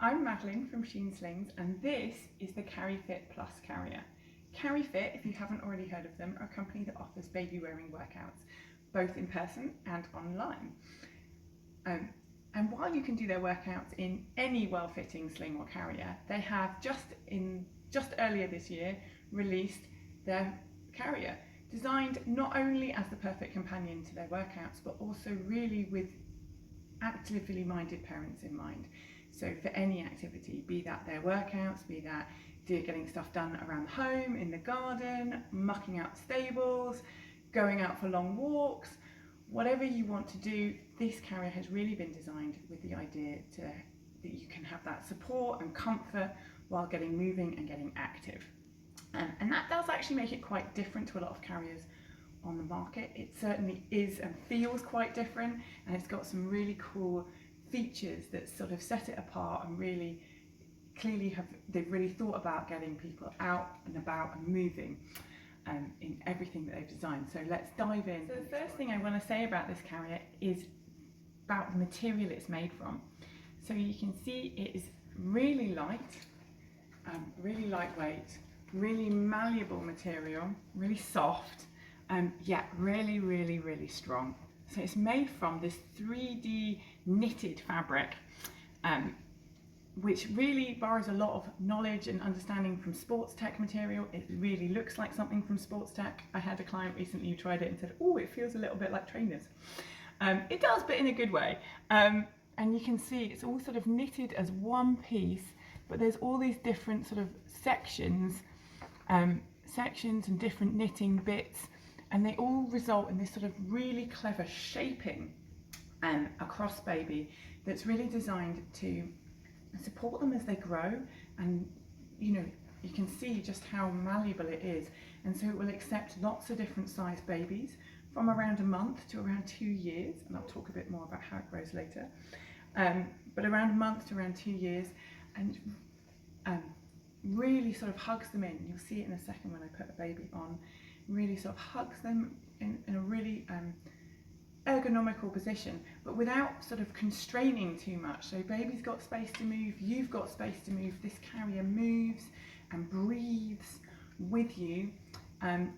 I'm Madeline from Sheen Slings, and this is the Carifit Plus carrier. Carifit, if you haven't already heard of them, are a company that offers baby wearing workouts, both in person and online. And while you can do their workouts in any well-fitting sling or carrier, they have just earlier this year released their carrier, designed not only as the perfect companion to their workouts, but also really with actively minded parents in mind. So for any activity, be that their workouts, be that getting stuff done around the home, in the garden, mucking out stables, going out for long walks, whatever you want to do, this carrier has really been designed with the idea that you can have that support and comfort while getting moving and getting active. And that does actually make it quite different to a lot of carriers on the market. It certainly is and feels quite different, and it's got some really cool features that sort of set it apart and really clearly they've really thought about getting people out and about and moving in everything that they've designed. So let's dive in. So the first thing I want to say about this carrier is about the material it's made from. So you can see it is really light, really lightweight, really malleable material, really soft, yet really, really, really strong. So it's made from this 3D knitted fabric, which really borrows a lot of knowledge and understanding from sports tech material. It really looks like something from sports tech. I had a client recently who tried it and said, oh, it feels a little bit like trainers. It does, but in a good way. And you can see it's all sort of knitted as one piece, but there's all these different sort of sections and different knitting bits, and they all result in this sort of really clever shaping across baby that's really designed to support them as they grow. And you can see just how malleable it is, and so it will accept lots of different size babies from around a month to around 2 years, and I'll talk a bit more about how it grows later, but around a month to around 2 years, and really sort of hugs them in. You'll see it in a second when I put a baby on. Really sort of hugs them in a really ergonomical position, but without sort of constraining too much. So baby's got space to move, you've got space to move, this carrier moves and breathes with you,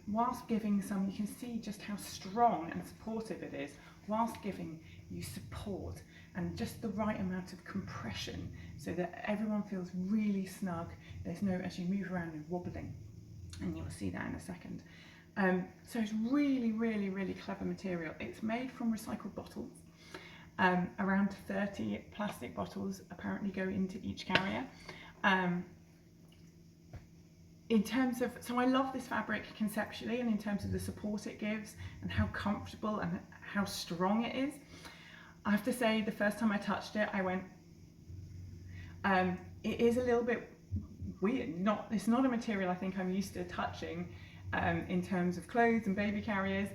whilst giving some, you can see just how strong and supportive it is, whilst giving you support and just the right amount of compression so that everyone feels really snug. There's no, as you move around, no wobbling, and you'll see that in a second. So it's really, really, really clever material. It's made from recycled bottles. Around 30 plastic bottles apparently go into each carrier. In terms of, so I love this fabric conceptually, and in terms of the support it gives and how comfortable and how strong it is. I have to say, the first time I touched it, I went, it is a little bit weird. It's not a material I think I'm used to touching in terms of clothes and baby carriers.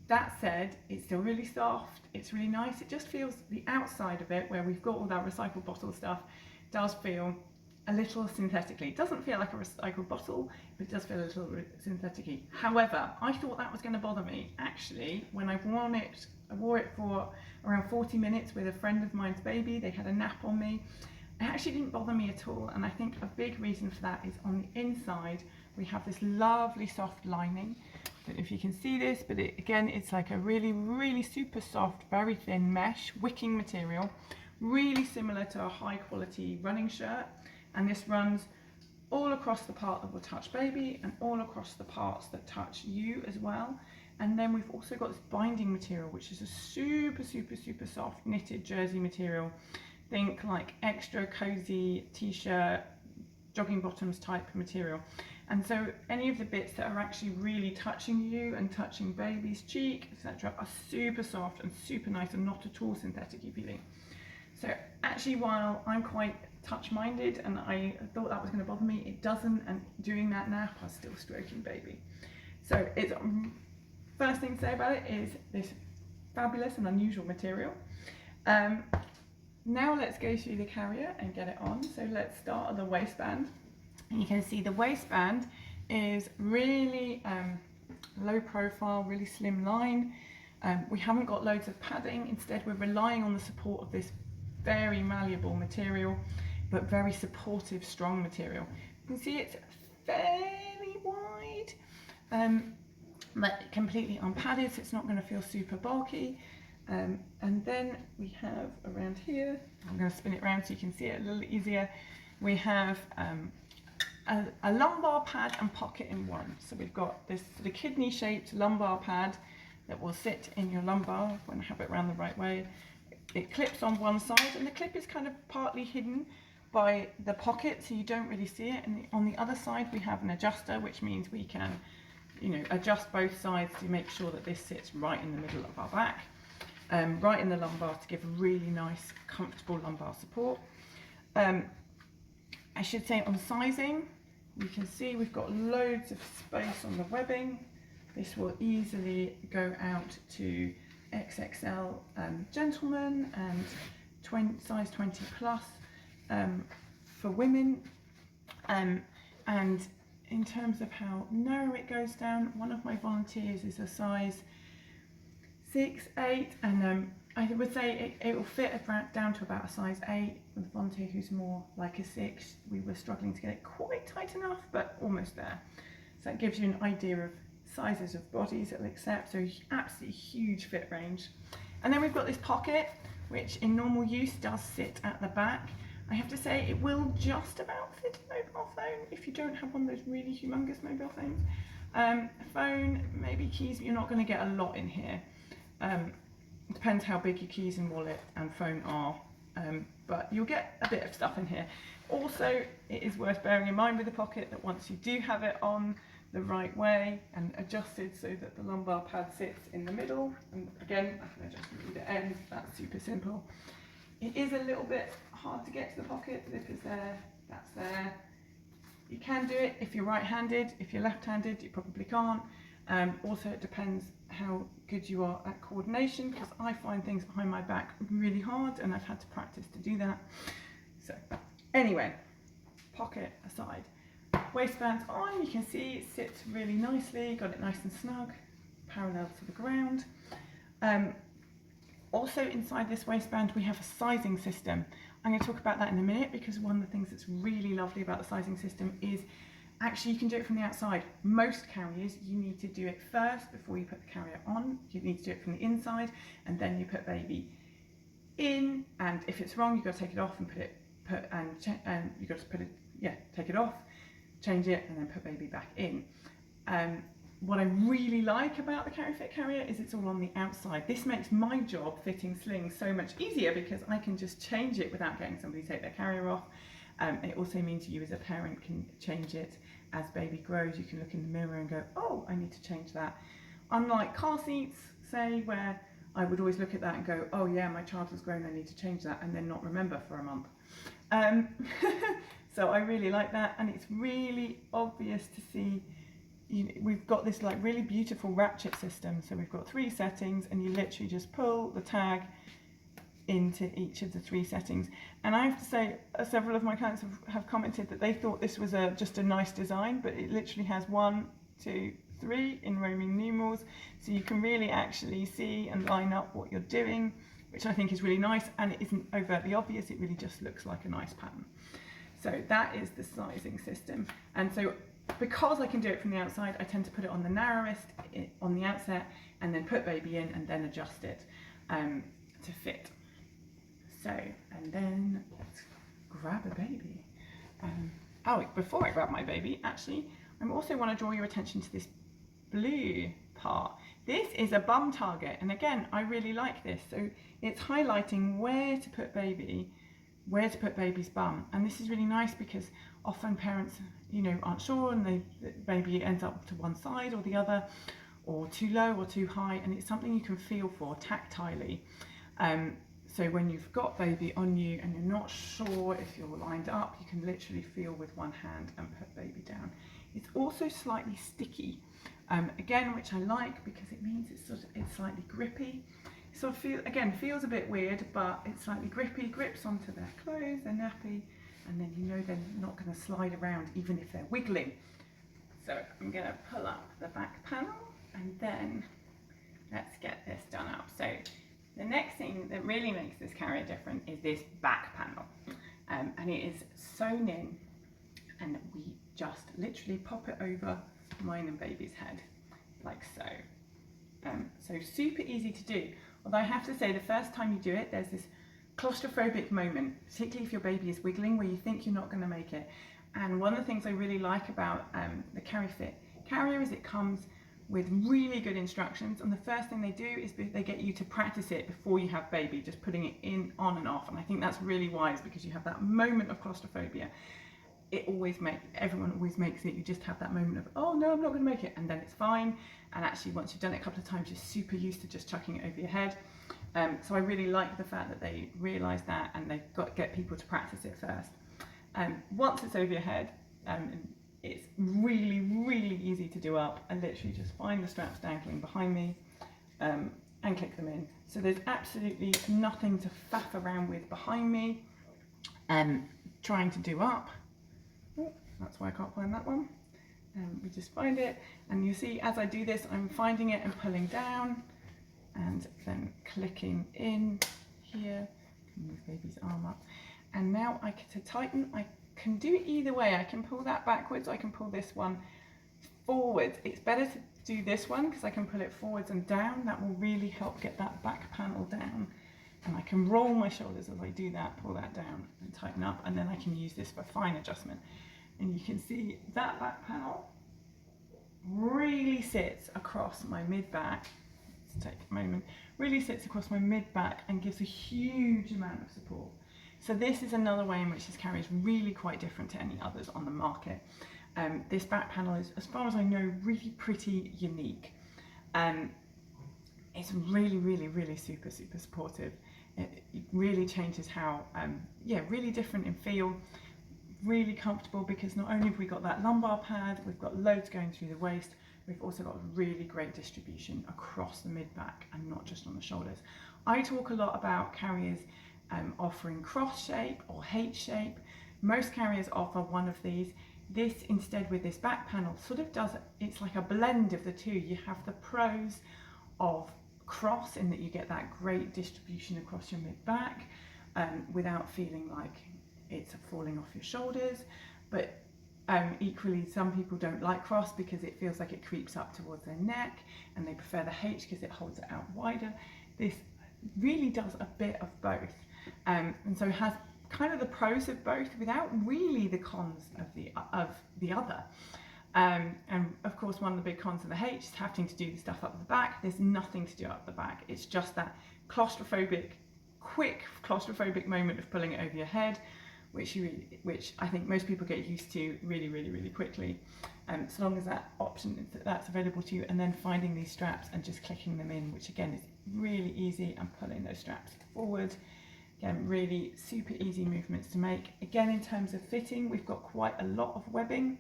That said, it's still really soft, it's really nice. It just feels, the outside of it, where we've got all that recycled bottle stuff, does feel a little synthetically. It doesn't feel like a recycled bottle, but it does feel a little synthetic-y. However, I thought that was going to bother me. Actually, when I wore it for around 40 minutes with a friend of mine's baby. They had a nap on me. It actually didn't bother me at all, and I think a big reason for that is on the inside we have this lovely soft lining. I don't know if you can see this, but again, it's like a really, really super soft, very thin mesh wicking material, really similar to a high quality running shirt, and this runs all across the part that will touch baby and all across the parts that touch you as well. And then we've also got this binding material, which is a super, super, super soft knitted jersey material. Think like extra cozy t-shirt, jogging bottoms type material. And so any of the bits that are actually really touching you and touching baby's cheek, etc., are super soft and super nice and not at all synthetic-y feeling. So actually, while I'm quite touch-minded and I thought that was going to bother me, it doesn't. And during that nap, I was still stroking baby. So it's first thing to say about it is this fabulous and unusual material. Now let's go through the carrier and get it on. So let's start at the waistband. And you can see the waistband is really low profile, really slim line. We haven't got loads of padding. Instead, we're relying on the support of this very malleable material. but very supportive, strong material. You can see it's fairly wide, but completely unpadded, so it's not going to feel super bulky. And then we have around here, I'm going to spin it around so you can see it a little easier. We have a lumbar pad and pocket in one. So we've got this sort of kidney-shaped lumbar pad that will sit in your lumbar. I'm going to have it around the right way. It clips on one side, and the clip is kind of partly hidden by the pocket, so you don't really see it. And on the other side, we have an adjuster, which means we can, adjust both sides to make sure that this sits right in the middle of our back, right in the lumbar, to give a really nice, comfortable lumbar support. I should say on sizing, you can see we've got loads of space on the webbing. This will easily go out to XXL gentlemen and size 20 plus for women. And in terms of how narrow it goes down, one of my volunteers is a size 6, 8, and I would say it will fit down to about a size 8. With a volunteer who's more like a 6, we were struggling to get it quite tight enough, but almost there. So that gives you an idea of sizes of bodies it will accept, so absolutely huge fit range. And then we've got this pocket, which in normal use does sit at the back. I have to say it will just about fit a mobile phone if you don't have one of those really humongous mobile phones. Phone, maybe keys, but you're not going to get a lot in here. It depends how big your keys and wallet and phone are, but you'll get a bit of stuff in here. Also, it is worth bearing in mind with the pocket that once you do have it on the right way and adjusted so that the lumbar pad sits in the middle, and again I can adjust the end, that's super simple. It is a little bit hard to get to the pocket. The zip is there, that's there. You can do it if you're right-handed. If you're left-handed, you probably can't. Also, it depends how good you are at coordination, because I find things behind my back really hard and I've had to practice to do that. So anyway, pocket aside. Waistband's on, you can see it sits really nicely, got it nice and snug, parallel to the ground. Also inside this waistband we have a sizing system. I'm going to talk about that in a minute, because one of the things that's really lovely about the sizing system is actually you can do it from the outside. Most carriers, you need to do it first before you put the carrier on. You need to do it from the inside, and then you put baby in, and if it's wrong you've got to take it off and you've got to put it, take it off, change it, and then put baby back in. What I really like about the Carifit carrier is it's all on the outside. This makes my job fitting slings so much easier, because I can just change it without getting somebody to take their carrier off. It also means you as a parent can change it as baby grows. You can look in the mirror and go, oh, I need to change that. Unlike car seats, say, where I would always look at that and go, oh yeah, my child has grown, I need to change that, and then not remember for a month. So I really like that, and it's really obvious to see. We've got this like really beautiful ratchet system. So we've got 3 settings, and you literally just pull the tag into each of the 3 settings. And I have to say, several of my clients have commented that they thought this was just a nice design, but it literally has 1, 2, 3 in Roman numerals, so you can really actually see and line up what you're doing, which I think is really nice, and it isn't overtly obvious, it really just looks like a nice pattern. So that is the sizing system. And so because I can do it from the outside, I tend to put it on the narrowest on the outset, and then put baby in and then adjust it to fit. So, and then let's grab a baby. Before I grab my baby, actually, I also want to draw your attention to this blue part. This is a bum target, and again, I really like this. So it's highlighting where to put baby's bum, and this is really nice because often parents, aren't sure, and the baby ends up to one side or the other, or too low or too high, and it's something you can feel for tactilely. So when you've got baby on you and you're not sure if you're lined up, you can literally feel with one hand and put baby down. It's also slightly sticky, again, which I like because it means it's slightly grippy. Sort of feels a bit weird, but it's slightly grippy, grips onto their clothes, their nappy, and then they're not going to slide around even if they're wiggling. So I'm going to pull up the back panel, and then let's get this done up. So the next thing that really makes this carrier different is this back panel. and it is sewn in, and we just literally pop it over mine and baby's head, like so. So super easy to do. Although I have to say, the first time you do it, there's this claustrophobic moment, particularly if your baby is wiggling, where you think you're not going to make it. And one of the things I really like about the Carifit carrier is it comes with really good instructions, and the first thing they do is they get you to practice it before you have baby, just putting it in, on and off. And I think that's really wise, because you have that moment of claustrophobia. Everyone always makes it, you just have that moment of, oh no, I'm not going to make it, and then it's fine. And actually, once you've done it a couple of times, you're super used to just chucking it over your head. So I really like the fact that they realise that, and they've got to get people to practice it first. Once it's over your head, it's really, really easy to do up. I literally just find the straps dangling behind me and click them in. So there's absolutely nothing to faff around with behind me trying to do up. Oh, that's why I can't find that one. We just find it, and you see as I do this, I'm finding it and pulling down and then clicking in here. Move baby's arm up, and now to tighten, I can do it either way. I can pull that backwards, I can pull this one forwards. It's better to do this one because I can pull it forwards and down. That will really help get that back panel down, and I can roll my shoulders as I do that, pull that down and tighten up, and then I can use this for fine adjustment. And you can see that back panel really sits across my mid-back. Let's take a moment. Really sits across my mid-back and gives a huge amount of support. So this is another way in which this carrier is really quite different to any others on the market. This back panel is, as far as I know, really pretty unique. It's really, really, really super, super supportive. It really changes how, really different in feel. Really comfortable, because not only have we got that lumbar pad, we've got loads going through the waist, we've also got really great distribution across the mid-back and not just on the shoulders. I talk a lot about carriers offering cross shape or H shape. Most carriers offer one of these. This instead, with this back panel, sort of does, it's like a blend of the two. You have the pros of cross in that you get that great distribution across your mid-back without feeling like it's falling off your shoulders, but equally some people don't like cross because it feels like it creeps up towards their neck, and they prefer the H because it holds it out wider. This really does a bit of both, and so it has kind of the pros of both without really the cons of the other. And of course, one of the big cons of the H is having to do the stuff up the back. There's nothing to do up the back. It's just that quick claustrophobic moment of pulling it over your head, which I think most people get used to really, really, really quickly. So long as that option that's available to you, and then finding these straps and just clicking them in, which again is really easy, and pulling those straps forward. Again, really super easy movements to make. Again, in terms of fitting, we've got quite a lot of webbing.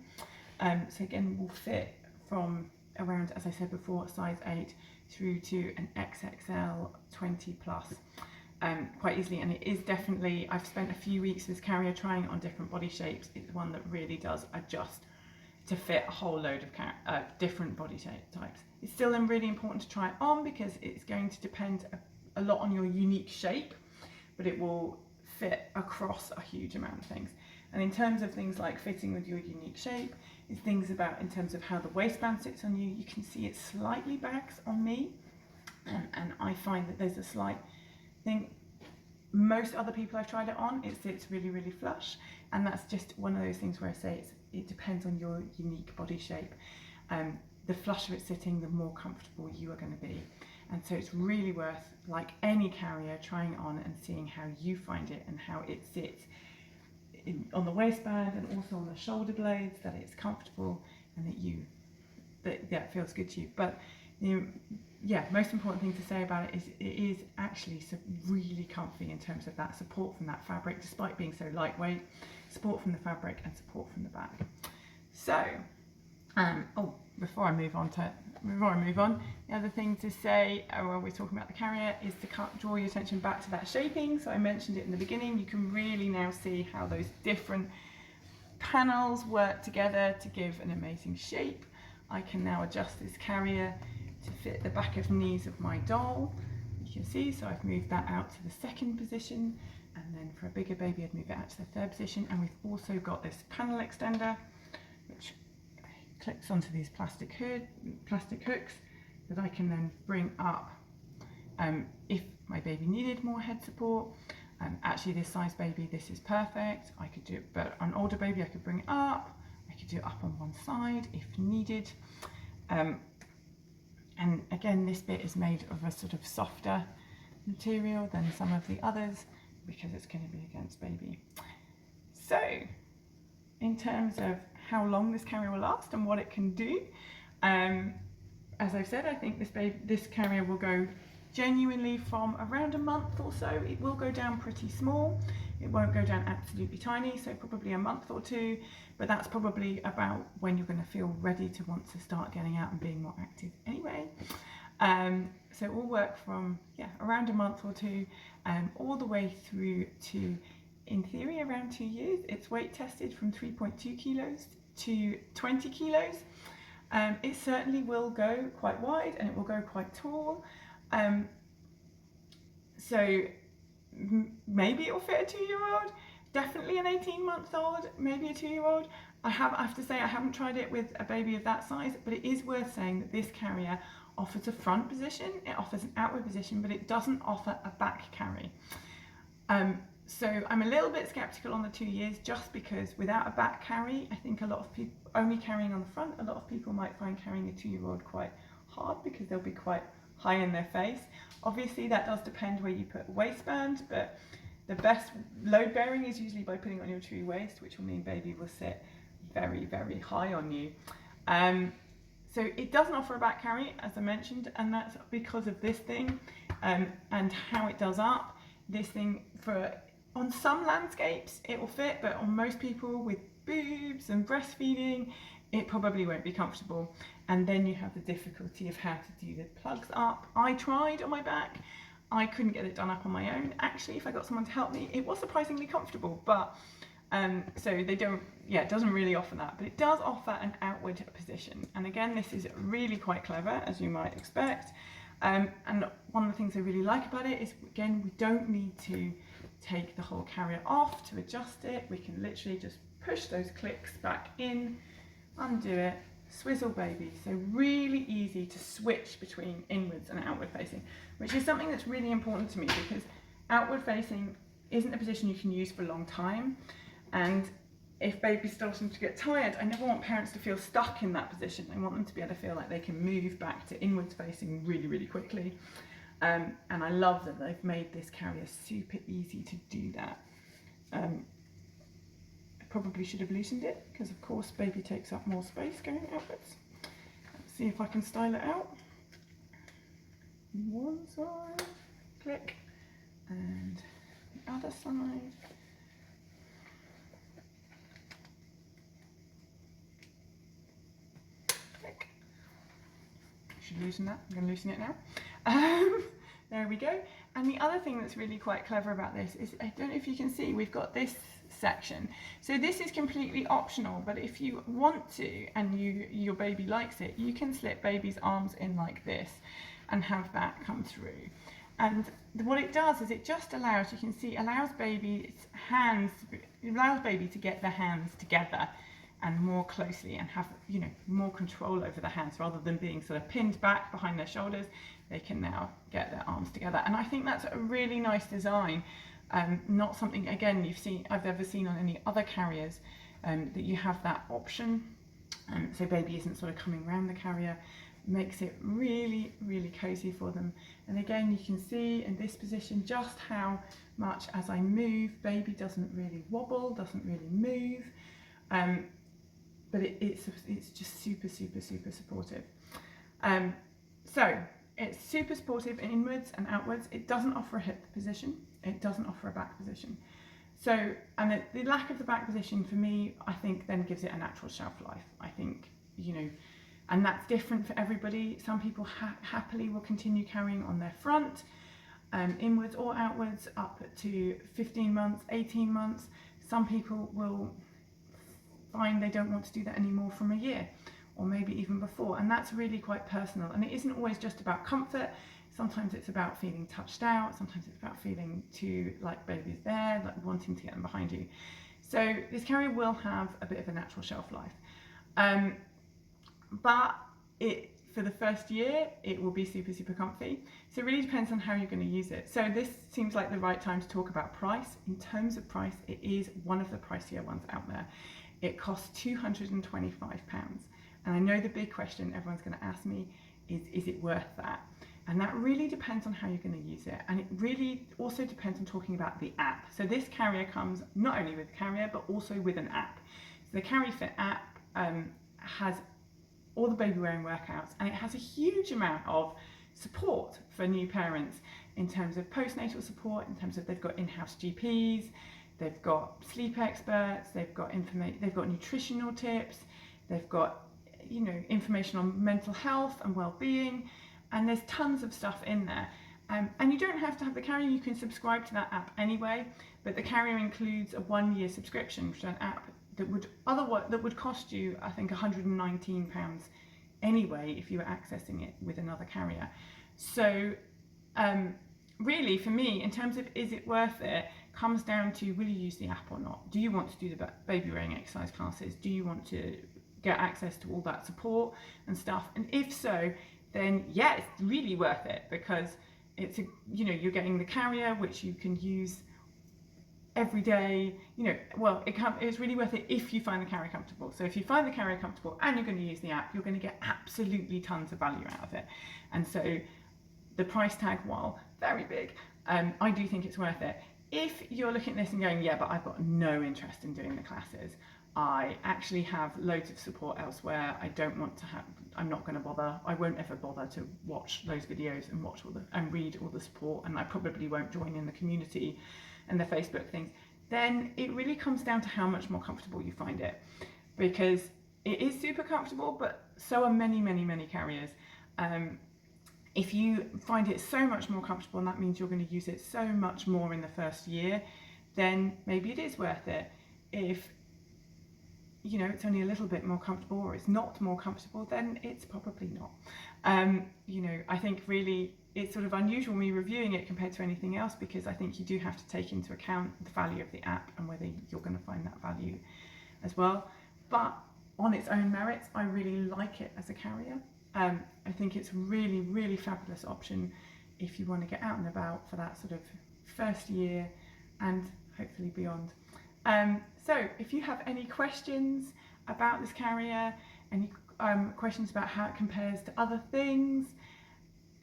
So again, will fit from around, as I said before, size 8 through to an XXL 20 plus. Quite easily, and it is definitely, I've spent a few weeks with this carrier trying it on different body shapes. It's one that really does adjust to fit a whole load of different body shape types. It's still then really important to try it on, because it's going to depend a lot on your unique shape, but it will fit across a huge amount of things. And in terms of things like fitting with your unique shape, it's things about in terms of how the waistband sits on you. You can see it slightly backs on me, and I find that there's a slight thing. Most other people I've tried it on, it sits really, really flush, and that's just one of those things where I say it depends on your unique body shape. The flusher it's sitting, the more comfortable you are going to be, and so it's really worth, like any carrier, trying it on and seeing how you find it and how it sits on the waistband and also on the shoulder blades, that it's comfortable and that it feels good to you. But most important thing to say about it is it is actually really comfy in terms of that support from that fabric, despite being so lightweight. Support from the fabric and support from the back. So, before I move on, the other thing to say when we're talking about the carrier is to draw your attention back to that shaping. So I mentioned it in the beginning. You can really now see how those different panels work together to give an amazing shape. I can now adjust this carrier to fit the back of knees of my doll. You can see, so I've moved that out to the second position, and then for a bigger baby I'd move it out to the third position. And we've also got this panel extender which clips onto these plastic hooks that I can then bring up if my baby needed more head support. Actually, this size baby, this is perfect. I could do it, but an older baby, I could bring it up. I could do it up on one side if needed. And again, this bit is made of a sort of softer material than some of the others because it's going to be against baby. So, in terms of how long this carrier will last and what it can do, as I've said, I think this carrier will go genuinely from around a month or so. It will go down pretty small. It won't go down absolutely tiny, so probably a month or two, but that's probably about when you're going to feel ready to want to start getting out and being more active anyway. So it will work from around a month or two, all the way through to, in theory, around 2 years. It's weight tested from 3.2 kilos to 20 kilos. It certainly will go quite wide and it will go quite tall. So maybe it will fit a 2-year-old, definitely an 18-month-old, maybe a 2-year-old. I have to say I haven't tried it with a baby of that size, but it is worth saying that this carrier offers a front position, it offers an outward position, but it doesn't offer a back carry. So I'm a little bit skeptical on the 2 years just because without a back carry, I think a lot of people only carrying on the front, a lot of people might find carrying a 2-year-old quite hard because they'll be quite high in their face. Obviously that does depend where you put a waistband, but the best load bearing is usually by putting on your true waist, which will mean baby will sit very, very high on you. So it doesn't offer a back carry, as I mentioned, and that's because of this thing and how it does up. This thing, on some landscapes it will fit, but on most people with boobs and breastfeeding, it probably won't be comfortable. And then you have the difficulty of how to do the plugs up. I tried on my back, I couldn't get it done up on my own. Actually, if I got someone to help me, it was surprisingly comfortable, but so they don't, it doesn't really offer that, but it does offer an outward position. And again, this is really quite clever, as you might expect. And one of the things I really like about it is, again, we don't need to take the whole carrier off to adjust it. We can literally just push those clicks back in, undo it, swizzle baby. So really easy to switch between inwards and outward facing, which is something that's really important to me because outward facing isn't a position you can use for a long time. And if baby's starting to get tired, I never want parents to feel stuck in that position. I want them to be able to feel like they can move back to inwards facing really, really quickly. And I love that they've made this carrier super easy to do that. I probably should have loosened it because of course baby takes up more space going outwards. Let's see if I can style it out. One side, click, and the other side. Click. I should loosen that. I'm going to loosen it now. There we go. And the other thing that's really quite clever about this is, I don't know if you can see, we've got this section. So this is completely optional, but if you want to and your baby likes it, you can slip baby's arms in like this and have that come through. And what it does is it just allows, you can see, allows baby to get their hands together and more closely and have, you know, more control over the hands rather than being sort of pinned back behind their shoulders. They can now get their arms together, and I think that's a really nice design. Not something, again, I've ever seen on any other carriers, that you have that option. So baby isn't sort of coming around the carrier, makes it really, really cozy for them. And again, you can see in this position just how much as I move, baby doesn't really wobble, doesn't really move. But it's just super, super, super supportive. So it's super supportive inwards and outwards. It doesn't offer a hip position. It doesn't offer a back position. So, and the lack of the back position for me, I think then gives it a natural shelf life. I think, you know, and that's different for everybody. Some people happily will continue carrying on their front, inwards or outwards, up to 15 months, 18 months. Some people will find they don't want to do that anymore from a year, or maybe even before, and that's really quite personal. And it isn't always just about comfort. Sometimes it's about feeling touched out. Sometimes it's about feeling too like baby's there, like wanting to get them behind you. So this carrier will have a bit of a natural shelf life. But for the first year, it will be super, super comfy. So it really depends on how you're going to use it. So this seems like the right time to talk about price. In terms of price, it is one of the pricier ones out there. It costs £225. And I know the big question everyone's going to ask me is it worth that? And that really depends on how you're going to use it. And it really also depends on talking about the app. So this carrier comes not only with the carrier, but also with an app. So the Carifit app has all the baby wearing workouts, and it has a huge amount of support for new parents in terms of postnatal support, in terms of they've got in-house GPs, they've got sleep experts, they've got nutritional tips, they've got information on mental health and well-being, and there's tons of stuff in there. And you don't have to have the carrier, you can subscribe to that app anyway, but the carrier includes a 1-year subscription to an app that would cost you, I think, £119 anyway if you were accessing it with another carrier. So really for me, in terms of is it worth it, comes down to will you use the app or not? Do you want to do the baby wearing exercise classes? Do you want to get access to all that support and stuff? And if so, then yeah, it's really worth it, because it's you're getting the carrier which you can use every day. It's really worth it if you find the carrier comfortable. So if you find the carrier comfortable and you're going to use the app, you're going to get absolutely tons of value out of it. And so the price tag, while very big, I do think it's worth it. If you're looking at this and going, yeah, but I've got no interest in doing the classes, I actually have loads of support elsewhere. I'm not going to bother. I won't ever bother to watch those videos and read all the support, and I probably won't join in the community and the Facebook things. Then it really comes down to how much more comfortable you find it, because it is super comfortable, but so are many, many, many carriers. If you find it so much more comfortable, and that means you're going to use it so much more in the first year, then maybe it is worth it. If it's only a little bit more comfortable, or it's not more comfortable, then it's probably not. I think really it's sort of unusual me reviewing it compared to anything else, because I think you do have to take into account the value of the app and whether you're going to find that value as well. But on its own merits, I really like it as a carrier. I think it's a really, really fabulous option if you want to get out and about for that sort of first year and hopefully beyond. So if you have any questions about this carrier, any questions about how it compares to other things,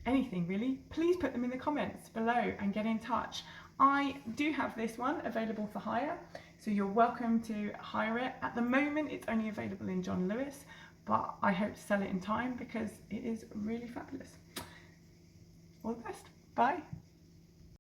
anything really, please put them in the comments below and get in touch. I do have this one available for hire, so you're welcome to hire it. At the moment it's only available in John Lewis, but I hope to sell it in time because it is really fabulous. All the best. Bye.